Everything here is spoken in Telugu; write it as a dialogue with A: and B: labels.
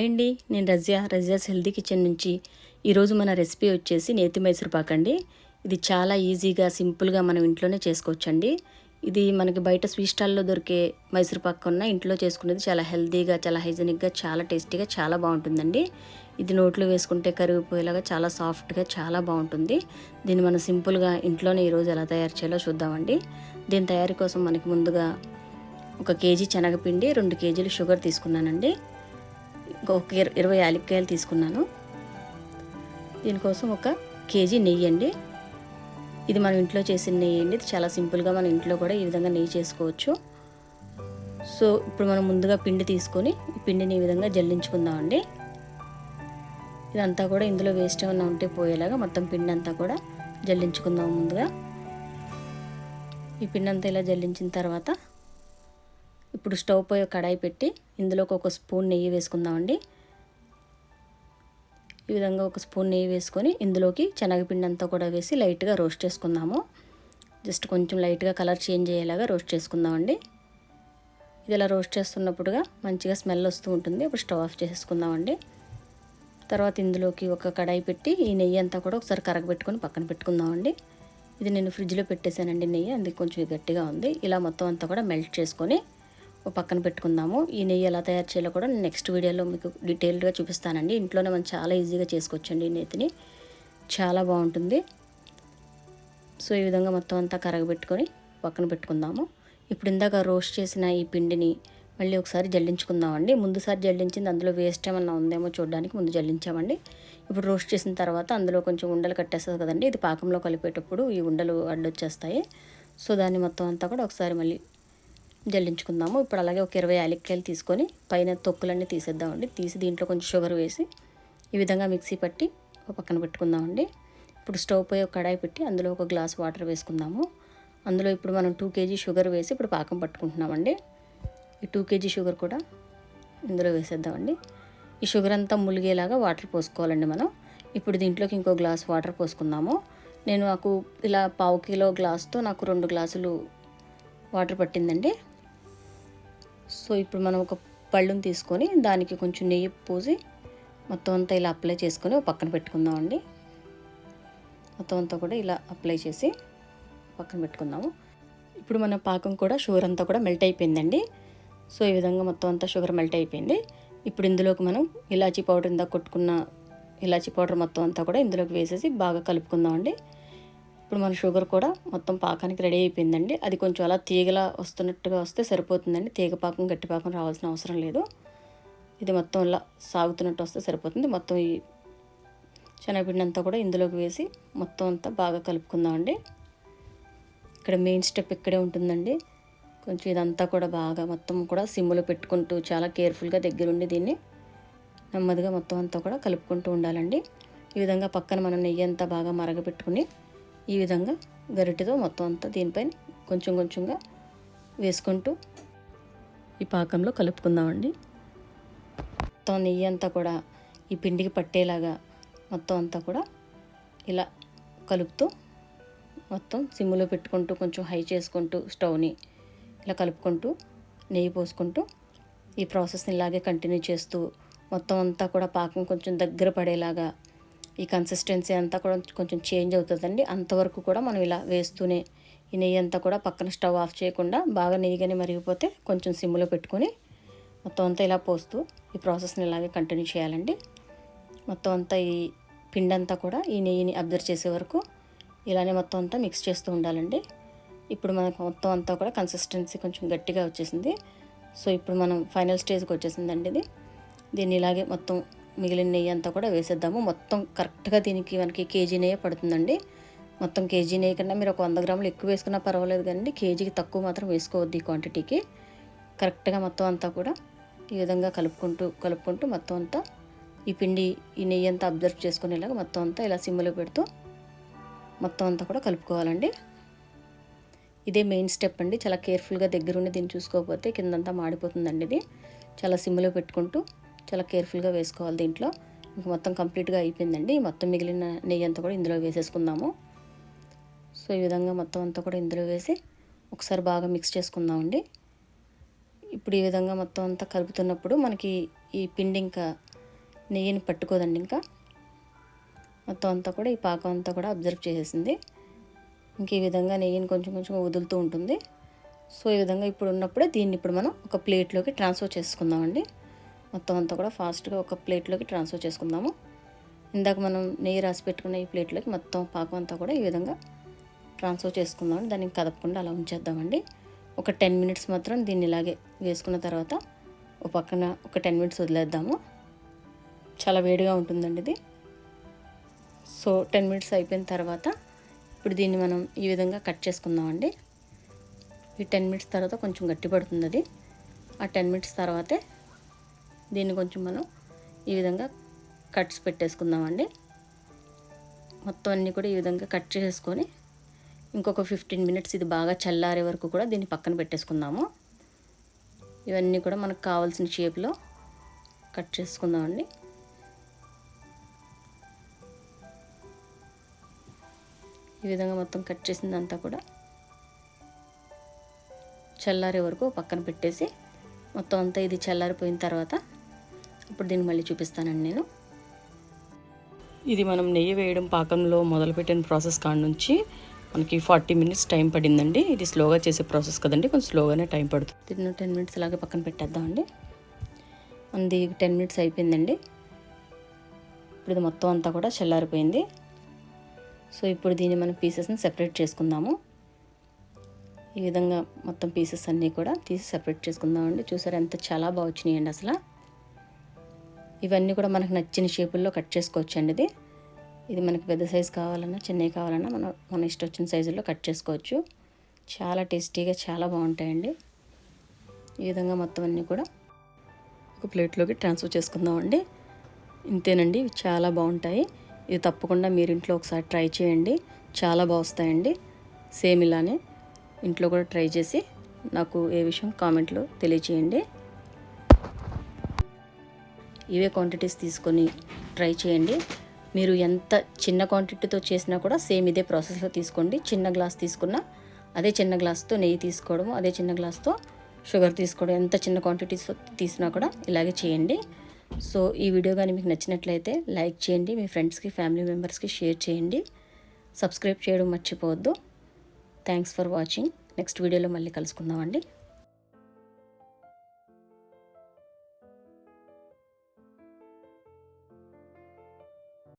A: అండి, నేను రజియాస్ హెల్తీ కిచెన్ నుంచి ఈరోజు మన రెసిపీ వచ్చేసి నేతి మైసూర్పాక్ అండి. ఇది చాలా ఈజీగా సింపుల్గా మనం ఇంట్లోనే చేసుకోవచ్చండి. ఇది మనకి బయట స్వీట్ స్టాల్లో దొరికే మైసూర్పాక్ కన్నా ఇంట్లో చేసుకునేది చాలా హెల్తీగా, చాలా హైజీనిక్గా, చాలా టేస్టీగా, చాలా బాగుంటుందండి. ఇది నోట్లో వేసుకుంటే కరిగిపోయేలాగా చాలా సాఫ్ట్గా చాలా బాగుంటుంది. దీన్ని మనం సింపుల్గా ఇంట్లోనే ఈరోజు ఎలా తయారు చేయాలో చూద్దామండి. దీని తయారీ కోసం మనకి ముందుగా 1 కేజీ శనగపిండి, 2 కేజీలు షుగర్ తీసుకున్నానండి. ఒక 20 యాలక్కాయలు తీసుకున్నాను. దీనికోసం 1 కేజీ నెయ్యి అండి. ఇది మనం ఇంట్లో చేసిన నెయ్యి అండి. ఇది చాలా సింపుల్గా మన ఇంట్లో కూడా ఈ విధంగా నెయ్యి చేసుకోవచ్చు. సో ఇప్పుడు మనం ముందుగా పిండి తీసుకొని ఈ పిండిని ఈ విధంగా జల్లించుకుందామండి. ఇదంతా కూడా ఇందులో వేస్ట్ ఏమన్నా ఉంటే పోయేలాగా మొత్తం పిండి అంతా కూడా జల్లించుకుందాం. ముందుగా ఈ పిండి అంతా ఇలా జల్లించిన తర్వాత ఇప్పుడు స్టవ్ పై కడాయి పెట్టి ఇందులోకి 1 స్పూన్ నెయ్యి వేసుకుందామండి. ఈ విధంగా 1 స్పూన్ నెయ్యి వేసుకొని ఇందులోకి శనగపిండి అంతా కూడా వేసి లైట్గా రోస్ట్ చేసుకుందాము. జస్ట్ కొంచెం లైట్గా కలర్ చేంజ్ అయ్యేలాగా రోస్ట్ చేసుకుందామండి. ఇది ఇలా రోస్ట్ చేస్తున్నప్పుడుగా మంచిగా స్మెల్ వస్తూ ఉంటుంది. ఇప్పుడు స్టవ్ ఆఫ్ చేసుకుందామండి. తర్వాత ఇందులోకి 1 కడాయి పెట్టి ఈ నెయ్యి అంతా కూడా ఒకసారి కరగబెట్టుకొని పక్కన పెట్టుకుందామండి. ఇది నేను ఫ్రిడ్జ్లో పెట్టేశానండి నెయ్యి, అందుకే కొంచెం గట్టిగా ఉంది. ఇలా మొత్తం అంతా కూడా మెల్ట్ చేసుకొని పక్కన పెట్టుకుందాము. ఈ నెయ్యి ఎలా తయారు చేయాలో కూడా నేను నెక్స్ట్ వీడియోలో మీకు డీటెయిల్డ్గా చూపిస్తానండి. ఇంట్లోనే మనం చాలా ఈజీగా చేసుకోవచ్చండి. ఈ నెయ్యిని చాలా బాగుంటుంది. సో ఈ విధంగా మొత్తం అంతా కరగబెట్టుకొని పక్కన పెట్టుకుందాము. ఇప్పుడు ఇందాక రోస్ట్ చేసిన ఈ పిండిని మళ్ళీ ఒకసారి జల్లించుకుందామండి. ముందుసారి జల్లించింది అందులో వేస్ట్ ఏమన్నా ఉందేమో చూడడానికి ముందు జల్లించామండి. ఇప్పుడు రోస్ట్ చేసిన తర్వాత అందులో కొంచెం ఉండలు కట్టేస్తుంది కదండి. ఇది పాకంలో కలిపేటప్పుడు ఈ ఉండలు అడ్డొచ్చేస్తాయి. సో దాన్ని మొత్తం అంతా కూడా ఒకసారి మళ్ళీ జల్లించుకుందాము. ఇప్పుడు అలాగే 20 యాలక్కాయలు తీసుకొని పైన తొక్కులన్నీ తీసేద్దామండి. తీసి దీంట్లో కొంచెం షుగర్ వేసి ఈ విధంగా మిక్సీ పట్టి పక్కన పెట్టుకుందామండి. ఇప్పుడు స్టవ్ పై కడాయి పెట్టి అందులో 1 గ్లాస్ వాటర్ వేసుకుందాము. అందులో ఇప్పుడు మనం 2 కేజీ షుగర్ వేసి ఇప్పుడు పాకం పట్టుకుంటున్నామండి. ఈ 2 కేజీ షుగర్ కూడా ఇందులో వేసేద్దామండి. ఈ షుగర్ అంతా ములిగేలాగా వాటర్ పోసుకోవాలండి మనం. ఇప్పుడు దీంట్లోకి ఇంకో గ్లాస్ వాటర్ పోసుకుందాము. నాకు ఇలా 1/2 కిలో గ్లాస్తో నాకు 2 గ్లాసులు వాటర్ పట్టిందండి. సో ఇప్పుడు మనం 1 పళ్ళుని తీసుకొని దానికి కొంచెం నెయ్యి పోసి మొత్తం అంతా ఇలా అప్లై చేసుకొని పక్కన పెట్టుకుందామండి. మొత్తం అంతా కూడా ఇలా అప్లై చేసి పక్కన పెట్టుకుందాము. ఇప్పుడు మన పాకం కూడా షుగర్ అంతా కూడా మెల్ట్ అయిపోయిందండి. సో ఈ విధంగా మొత్తం అంతా షుగర్ మెల్ట్ అయిపోయింది. ఇప్పుడు ఇందులోకి మనం ఇలాచీ పౌడర్ ఇందాక కొట్టుకున్న ఇలాచీ పౌడర్ మొత్తం అంతా కూడా ఇందులోకి వేసేసి బాగా కలుపుకుందామండి. ఇప్పుడు మన షుగర్ కూడా మొత్తం పాకానికి రెడీ అయిపోయిందండి. అది కొంచెం అలా తీగలా వస్తున్నట్టుగా వస్తే సరిపోతుందండి. తీగ పాకం గట్టి పాకం రావాల్సిన అవసరం లేదు. ఇది మొత్తం ఇలా సాగుతున్నట్టు వస్తే సరిపోతుంది. మొత్తం ఈ శనగపిండి అంతా కూడా ఇందులోకి వేసి మొత్తం అంతా బాగా కలుపుకుందామండి. ఇక్కడ మెయిన్ స్టెప్ ఇక్కడే ఉంటుందండి. కొంచెం ఇదంతా కూడా బాగా మొత్తం కూడా సిమ్లో పెట్టుకుంటూ చాలా కేర్ఫుల్గా దగ్గరుండి దీన్ని నెమ్మదిగా మొత్తం అంతా కూడా కలుపుకుంటూ ఉండాలండి. ఈ విధంగా పక్కన మనం నెయ్యి అంతా బాగా మరగపెట్టుకుని ఈ విధంగా గరిటెతో మొత్తం అంతా దీనిపైన కొంచెం కొంచెంగా వేసుకుంటూ ఈ పాకంలో కలుపుకుందామండి. మొత్తం నెయ్యి అంతా కూడా ఈ పిండికి పట్టేలాగా మొత్తం అంతా కూడా ఇలా కలుపుతూ మొత్తం సిమ్లో పెట్టుకుంటూ కొంచెం హై చేసుకుంటూ స్టవ్ని ఇలా కలుపుకుంటూ నెయ్యి పోసుకుంటూ ఈ ప్రాసెస్ని ఇలాగే కంటిన్యూ చేస్తూ మొత్తం అంతా కూడా పాకం కొంచెం దగ్గర పడేలాగా ఈ కన్సిస్టెన్సీ అంతా కూడా కొంచెం చేంజ్ అవుతుందండి. అంతవరకు కూడా మనం ఇలా వేస్తూనే ఈ నెయ్యి అంతా కూడా పక్కన స్టవ్ ఆఫ్ చేయకుండా బాగా నెయ్యిగానే మరిగిపోతే కొంచెం సిమ్లో పెట్టుకొని మొత్తం అంతా ఇలా పోస్తూ ఈ ప్రాసెస్ని ఇలాగే కంటిన్యూ చేయాలండి. మొత్తం అంతా ఈ పిండి అంతా కూడా ఈ నెయ్యిని అబ్జర్వ్ చేసే వరకు ఇలానే మొత్తం అంతా మిక్స్ చేస్తూ ఉండాలండి. ఇప్పుడు మనకు మొత్తం అంతా కూడా కన్సిస్టెన్సీ కొంచెం గట్టిగా వచ్చేసింది. సో ఇప్పుడు మనం ఫైనల్ స్టేజ్కి వచ్చేసిందండి ఇది. దీన్ని ఇలాగే మొత్తం మిగిలిన నెయ్యి అంతా కూడా వేసేద్దాము. మొత్తం కరెక్ట్గా దీనికి మనకి కేజీ నెయ్యి పడుతుందండి. మొత్తం కేజీ నెయ్యి కన్నా మీరు 100 గ్రాములు ఎక్కువ వేసుకున్నా పర్వాలేదు, కానీ కేజీకి తక్కువ మాత్రం వేసుకోవద్దు ఈ క్వాంటిటీకి. కరెక్ట్గా మొత్తం అంతా కూడా ఈ విధంగా కలుపుకుంటూ మొత్తం అంతా ఈ పిండి ఈ నెయ్యి అంతా అబ్జర్వ్ చేసుకునేలాగా మొత్తం అంతా ఇలా సిమ్లో పెడుతూ మొత్తం అంతా కూడా కలుపుకోవాలండి. ఇదే మెయిన్ స్టెప్ అండి. చాలా కేర్ఫుల్గా దగ్గరుండి దీన్ని చూసుకోకపోతే కిందంతా మాడిపోతుందండి. ఇది చాలా సిమ్లో పెట్టుకుంటూ చాలా కేర్ఫుల్గా వేసుకోవాలి. దీంట్లో ఇంక మొత్తం కంప్లీట్గా అయిపోయిందండి. మొత్తం మిగిలిన నెయ్యి అంతా కూడా ఇందులో వేసేసుకుందాము. సో ఈ విధంగా మొత్తం అంతా కూడా ఇందులో వేసి ఒకసారి బాగా మిక్స్ చేసుకుందామండి. ఇప్పుడు ఈ విధంగా మొత్తం అంతా కలుపుతున్నప్పుడు మనకి ఈ పిండి ఇంకా నెయ్యిని పట్టుకోదండి. ఇంకా మొత్తం అంతా కూడా ఈ పాకం అంతా కూడా అబ్జర్వ్ చేసేసింది. ఇంక ఈ విధంగా నెయ్యిని కొంచెం కొంచెం వదులుతూ ఉంటుంది. సో ఈ విధంగా ఇప్పుడు ఉన్నప్పుడే దీన్ని ఇప్పుడు మనం ఒక ప్లేట్లోకి ట్రాన్స్ఫర్ చేసుకుందామండి. మొత్తం అంతా కూడా ఫాస్ట్గా ఒక ప్లేట్లోకి ట్రాన్స్ఫర్ చేసుకుందాము. ఇందాక మనం నెయ్యి రాసి పెట్టుకున్న ఈ ప్లేట్లోకి మొత్తం పాకం అంతా కూడా ఈ విధంగా ట్రాన్స్ఫర్ చేసుకుందామండి. దాన్ని కదపకుండా అలా ఉంచేద్దామండి. ఒక 10 మినిట్స్ మాత్రం దీన్ని ఇలాగే వేసుకున్న తర్వాత ఒక పక్కన ఒక 10 మినిట్స్ వదిలేద్దాము. చాలా వేడిగా ఉంటుందండి ఇది. సో 10 మినిట్స్ అయిపోయిన తర్వాత ఇప్పుడు దీన్ని మనం ఈ విధంగా కట్ చేసుకుందామండి. ఈ 10 మినిట్స్ తర్వాత కొంచెం గట్టి పడుతుంది అది. ఆ 10 మినిట్స్ తర్వాతే దీన్ని కొంచెం మనం ఈ విధంగా కట్స్ పెట్టేసుకుందామండి. మొత్తం అన్నీ కూడా ఈ విధంగా కట్ చేసుకొని ఇంకొక 15 మినిట్స్ ఇది బాగా చల్లారే వరకు కూడా దీన్ని పక్కన పెట్టేసుకుందాము. ఇవన్నీ కూడా మనకు కావాల్సిన షేప్లో కట్ చేసుకుందామండి. ఈ విధంగా మొత్తం కట్ చేసిందంతా కూడా చల్లారే వరకు పక్కన పెట్టేసి మొత్తం అంతా ఇది చల్లారిపోయిన తర్వాత ఇప్పుడు దీన్ని మళ్ళీ చూపిస్తానండి నేను. ఇది మనం నెయ్యి వేయడం పాకంలో మొదలుపెట్టిన ప్రాసెస్ కాడ నుంచి మనకి 40 మినిట్స్ టైం పడిందండి. ఇది స్లోగా చేసే ప్రాసెస్ కదండి, కొంచెం స్లోగానే టైం పడుతుంది. దీన్ని 10 మినిట్స్ ఇలాగే పక్కన పెట్టేద్దామండి. అది 10 మినిట్స్ అయిపోయిందండి. ఇప్పుడు ఇది మొత్తం అంతా కూడా చల్లారిపోయింది. సో ఇప్పుడు దీన్ని మనం పీసెస్ని సెపరేట్ చేసుకుందాము. ఈ విధంగా మొత్తం పీసెస్ అన్నీ కూడా తీసి సెపరేట్ చేసుకుందామండి. చూసారు ఎంత చాలా బాగా వచ్చినాయండి అసలు. ఇవన్నీ కూడా మనకు నచ్చిన షేపుల్లో కట్ చేసుకోవచ్చండి. ఇది మనకి పెద్ద సైజు కావాలన్నా చిన్నవి కావాలన్నా మన ఇష్టం వచ్చిన సైజుల్లో కట్ చేసుకోవచ్చు. చాలా టేస్టీగా చాలా బాగుంటాయండి. ఈ విధంగా మొత్తం అన్నీ కూడా ఒక ప్లేట్లోకి ట్రాన్స్ఫర్ చేసుకుందామండి. ఇంతేనండి, ఇవి చాలా బాగుంటాయి. ఇది తప్పకుండా మీరు ఇంట్లో ఒకసారి ట్రై చేయండి, చాలా బాగుస్తాయండి. సేమ్ ఇలానే ఇంట్లో కూడా ట్రై చేసి నాకు ఏ విషయం కామెంట్లో తెలియచేయండి. ఇవే క్వాంటిటీస్ తీసుకొని ట్రై చేయండి. మీరు ఎంత చిన్న క్వాంటిటీతో చేసినా కూడా సేమ్ ఇదే ప్రాసెస్లో తీసుకోండి. చిన్న గ్లాస్ తీసుకున్నా అదే చిన్న గ్లాస్తో నెయ్యి తీసుకోవడము, అదే చిన్న గ్లాస్తో షుగర్ తీసుకోవడం, ఎంత చిన్న క్వాంటిటీస్ తీసినా కూడా ఇలాగే చేయండి. సో ఈ వీడియో కానీ మీకు నచ్చినట్లయితే లైక్ చేయండి, మీ ఫ్రెండ్స్కి ఫ్యామిలీ మెంబర్స్కి షేర్ చేయండి, సబ్స్క్రైబ్ చేయడం మర్చిపోవద్దు. Thanks for watching. నెక్స్ట్ వీడియోలో మళ్ళీ కలుసుకుందామండి.